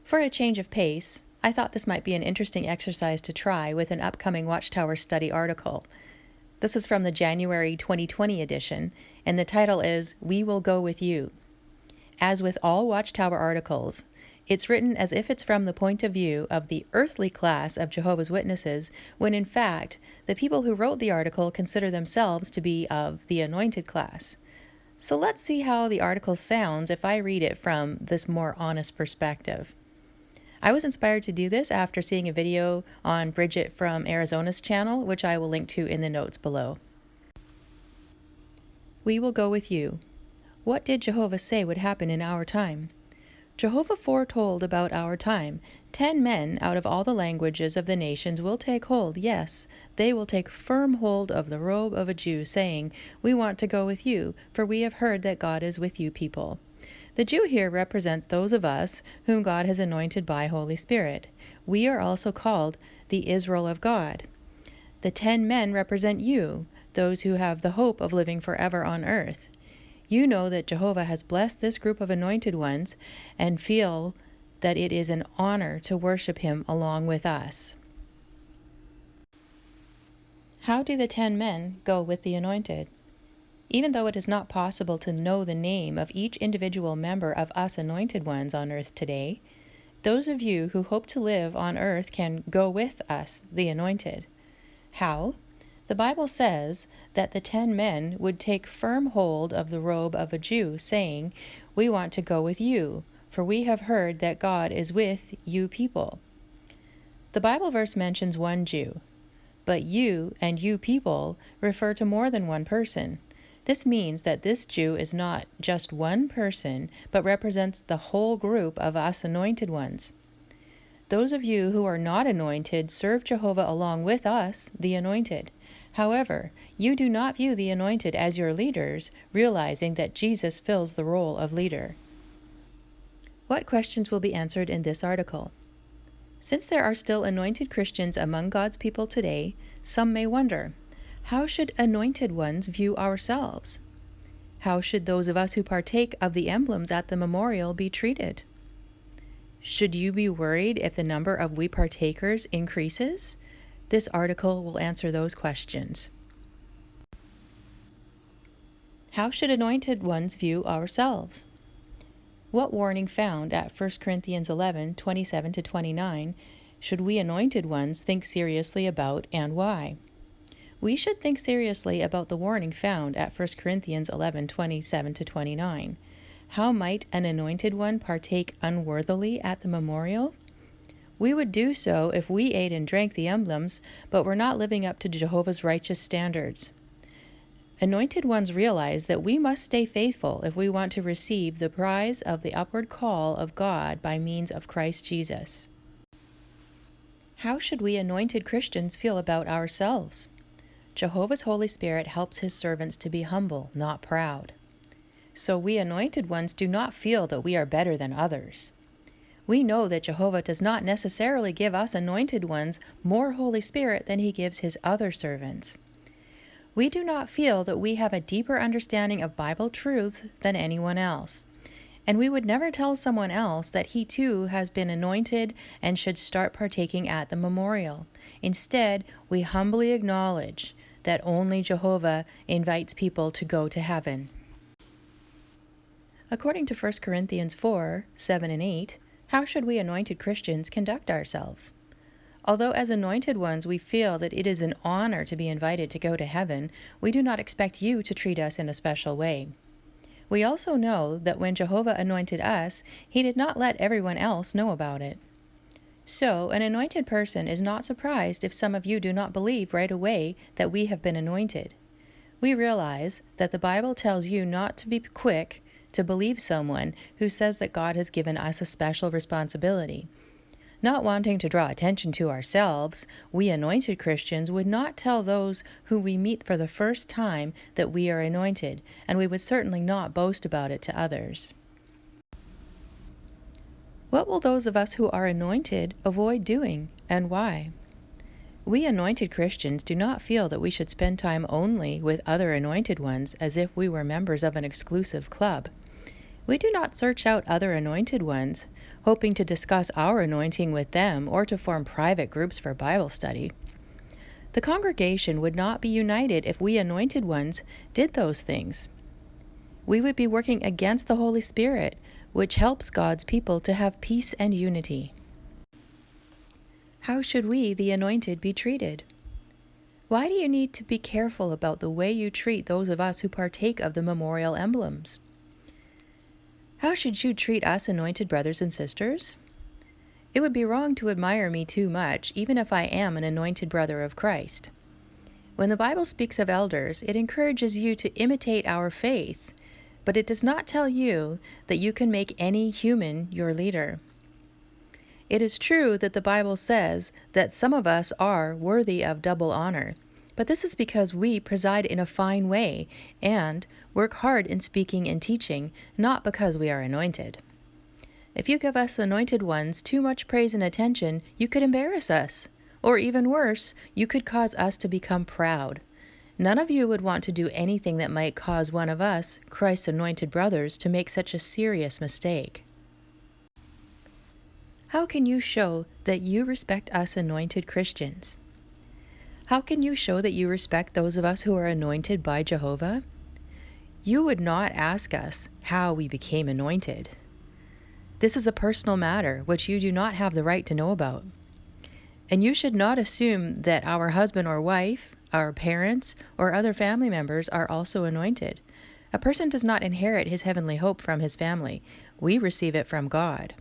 For a change of pace, I thought this might be an interesting exercise to try with an upcoming Watchtower study article. This is from the January 2020 edition, and the title is We Will Go With You. As with all Watchtower articles, it's written as if it's from the point of view of the earthly class of Jehovah's Witnesses, when in fact, the people who wrote the article consider themselves to be of the anointed class. So let's see how the article sounds if I read it from this more honest perspective. I was inspired to do this after seeing a video on Bridget from Arizona's channel, which I will link to in the notes below. We will go with you. What did Jehovah say would happen in our time? Jehovah foretold about our time. 10 men out of all the languages of the nations will take hold, yes, they will take firm hold of the robe of a Jew, saying, We want to go with you, for we have heard that God is with you people. The Jew here represents those of us whom God has anointed by Holy Spirit. We are also called the Israel of God. The 10 men represent you, those who have the hope of living forever on earth. You know that Jehovah has blessed this group of anointed ones and feel that it is an honor to worship Him along with us. How do the 10 men go with the anointed? Even though it is not possible to know the name of each individual member of us anointed ones on earth today, those of you who hope to live on earth can go with us, the anointed. How? The Bible says that the 10 men would take firm hold of the robe of a Jew, saying, We want to go with you, for we have heard that God is with you people. The Bible verse mentions one Jew, but you and you people refer to more than one person. This means that this Jew is not just one person, but represents the whole group of us anointed ones. Those of you who are not anointed serve Jehovah along with us, the anointed. However, you do not view the anointed as your leaders, realizing that Jesus fills the role of leader. What questions will be answered in this article? Since there are still anointed Christians among God's people today, some may wonder, how should anointed ones view ourselves? How should those of us who partake of the emblems at the memorial be treated? Should you be worried if the number of we partakers increases? This article will answer those questions. How should anointed ones view ourselves? What warning found at 1 Corinthians 11:27-29 should we anointed ones think seriously about, and why? We should think seriously about the warning found at 1 Corinthians 11:27-29. How might an anointed one partake unworthily at the memorial? We would do so if we ate and drank the emblems, but were not living up to Jehovah's righteous standards. Anointed ones realize that we must stay faithful if we want to receive the prize of the upward call of God by means of Christ Jesus. How should we anointed Christians feel about ourselves? Jehovah's Holy Spirit helps His servants to be humble, not proud. So we anointed ones do not feel that we are better than others. We know that Jehovah does not necessarily give us anointed ones more Holy Spirit than He gives His other servants. We do not feel that we have a deeper understanding of Bible truths than anyone else, and we would never tell someone else that he too has been anointed and should start partaking at the memorial. Instead, we humbly acknowledge that only Jehovah invites people to go to heaven. According to 1 Corinthians 4:7-8, how should we anointed Christians conduct ourselves? Although as anointed ones we feel that it is an honor to be invited to go to heaven, we do not expect you to treat us in a special way. We also know that when Jehovah anointed us, He did not let everyone else know about it. So, an anointed person is not surprised if some of you do not believe right away that we have been anointed. We realize that the Bible tells you not to be quick to believe someone who says that God has given us a special responsibility. Not wanting to draw attention to ourselves, we anointed Christians would not tell those who we meet for the first time that we are anointed, and we would certainly not boast about it to others. What will those of us who are anointed avoid doing, and why? We anointed Christians do not feel that we should spend time only with other anointed ones as if we were members of an exclusive club. We do not search out other anointed ones, hoping to discuss our anointing with them or to form private groups for Bible study. The congregation would not be united if we anointed ones did those things. We would be working against the Holy Spirit, which helps God's people to have peace and unity. How should we, the anointed, be treated? Why do you need to be careful about the way you treat those of us who partake of the memorial emblems? How should you treat us anointed brothers and sisters? It would be wrong to admire me too much, even if I am an anointed brother of Christ. When the Bible speaks of elders, it encourages you to imitate our faith, but it does not tell you that you can make any human your leader. It is true that the Bible says that some of us are worthy of double honor, but this is because we preside in a fine way and work hard in speaking and teaching, not because we are anointed. If you give us anointed ones too much praise and attention, you could embarrass us. Or even worse, you could cause us to become proud. None of you would want to do anything that might cause one of us, Christ's anointed brothers, to make such a serious mistake. How can you show that you respect us anointed Christians? How can you show that you respect those of us who are anointed by Jehovah? You would not ask us how we became anointed. This is a personal matter which you do not have the right to know about. And you should not assume that our husband or wife, our parents, or other family members are also anointed. A person does not inherit his heavenly hope from his family. We receive it from God.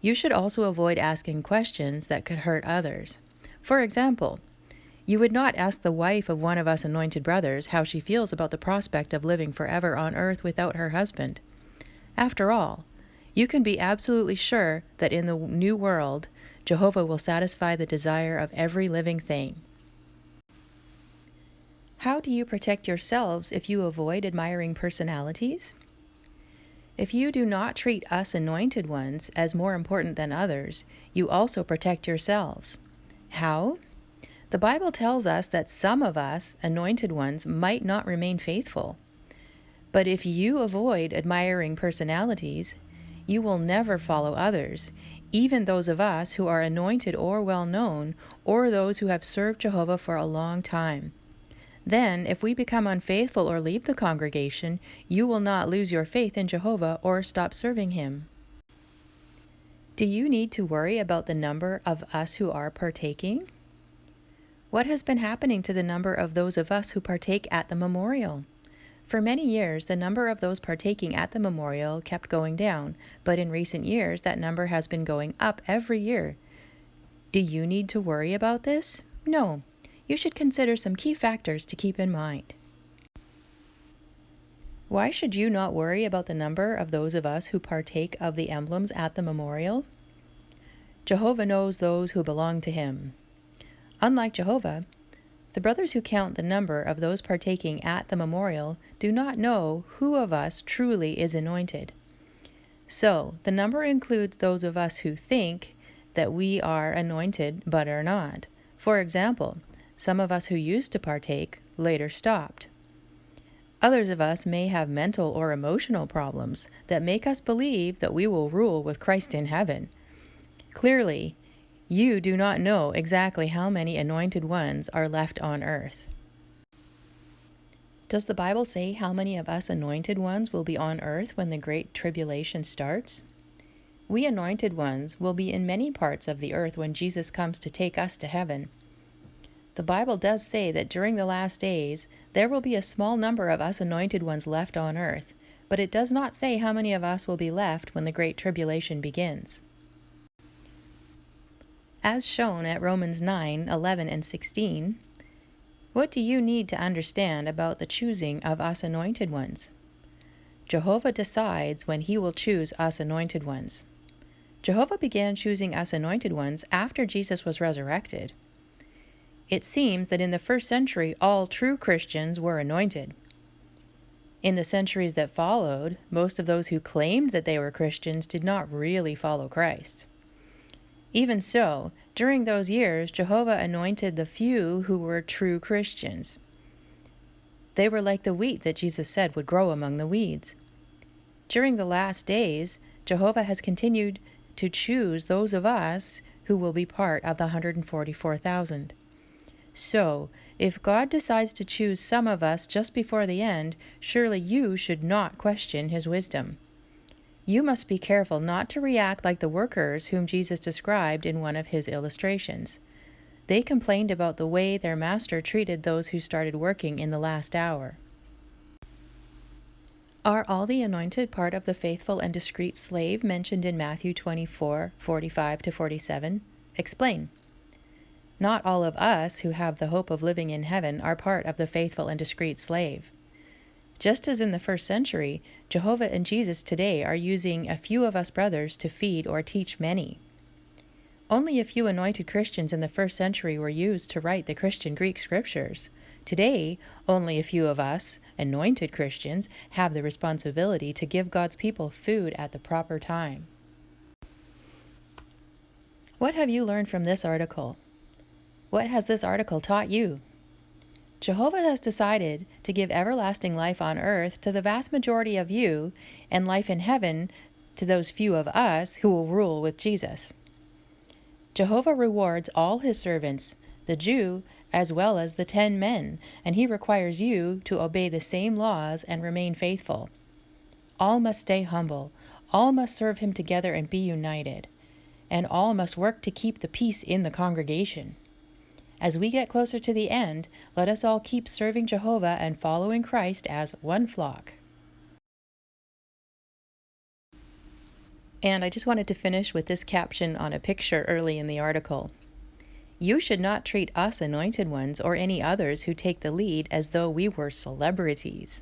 You should also avoid asking questions that could hurt others. For example, you would not ask the wife of one of us anointed brothers how she feels about the prospect of living forever on earth without her husband. After all, you can be absolutely sure that in the new world, Jehovah will satisfy the desire of every living thing. How do you protect yourselves if you avoid admiring personalities? If you do not treat us anointed ones as more important than others, you also protect yourselves. How? The Bible tells us that some of us anointed ones might not remain faithful. But if you avoid admiring personalities, you will never follow others, even those of us who are anointed or well known, or those who have served Jehovah for a long time. Then, if we become unfaithful or leave the congregation, you will not lose your faith in Jehovah or stop serving Him. Do you need to worry about the number of us who are partaking? What has been happening to the number of those of us who partake at the memorial? For many years, the number of those partaking at the memorial kept going down, but in recent years, that number has been going up every year. Do you need to worry about this? No. You should consider some key factors to keep in mind. Why should you not worry about the number of those of us who partake of the emblems at the memorial? Jehovah knows those who belong to Him. Unlike Jehovah, the brothers who count the number of those partaking at the memorial do not know who of us truly is anointed. So, the number includes those of us who think that we are anointed but are not. For example, some of us who used to partake later stopped. Others of us may have mental or emotional problems that make us believe that we will rule with Christ in heaven. Clearly, you do not know exactly how many anointed ones are left on earth. Does the Bible say how many of us anointed ones will be on earth when the Great Tribulation starts? We anointed ones will be in many parts of the earth when Jesus comes to take us to heaven. The Bible does say that during the last days, there will be a small number of us anointed ones left on earth, but it does not say how many of us will be left when the Great Tribulation begins. As shown at Romans 9, 11, and 16, what do you need to understand about the choosing of us anointed ones? Jehovah decides when He will choose us anointed ones. Jehovah began choosing us anointed ones after Jesus was resurrected. It seems that in the first century, all true Christians were anointed. In the centuries that followed, most of those who claimed that they were Christians did not really follow Christ. Even so, during those years, Jehovah anointed the few who were true Christians. They were like the wheat that Jesus said would grow among the weeds. During the last days, Jehovah has continued to choose those of us who will be part of the 144,000. So, if God decides to choose some of us just before the end, surely you should not question his wisdom. You must be careful not to react like the workers whom Jesus described in one of his illustrations. They complained about the way their master treated those who started working in the last hour. Are all the anointed part of the faithful and discreet slave mentioned in Matthew 24:45-47? Explain. Not all of us who have the hope of living in heaven are part of the faithful and discreet slave. Just as in the first century, Jehovah and Jesus today are using a few of us brothers to feed or teach many. Only a few anointed Christians in the first century were used to write the Christian Greek scriptures. Today, only a few of us, anointed Christians, have the responsibility to give God's people food at the proper time. What have you learned from this article? What has this article taught you? Jehovah has decided to give everlasting life on earth to the vast majority of you and life in heaven to those few of us who will rule with Jesus. Jehovah rewards all his servants, the Jew as well as the 10 men, and he requires you to obey the same laws and remain faithful. All must stay humble, all must serve him together and be united, and all must work to keep the peace in the congregation. As we get closer to the end, let us all keep serving Jehovah and following Christ as one flock. And I just wanted to finish with this caption on a picture early in the article. You should not treat us anointed ones or any others who take the lead as though we were celebrities.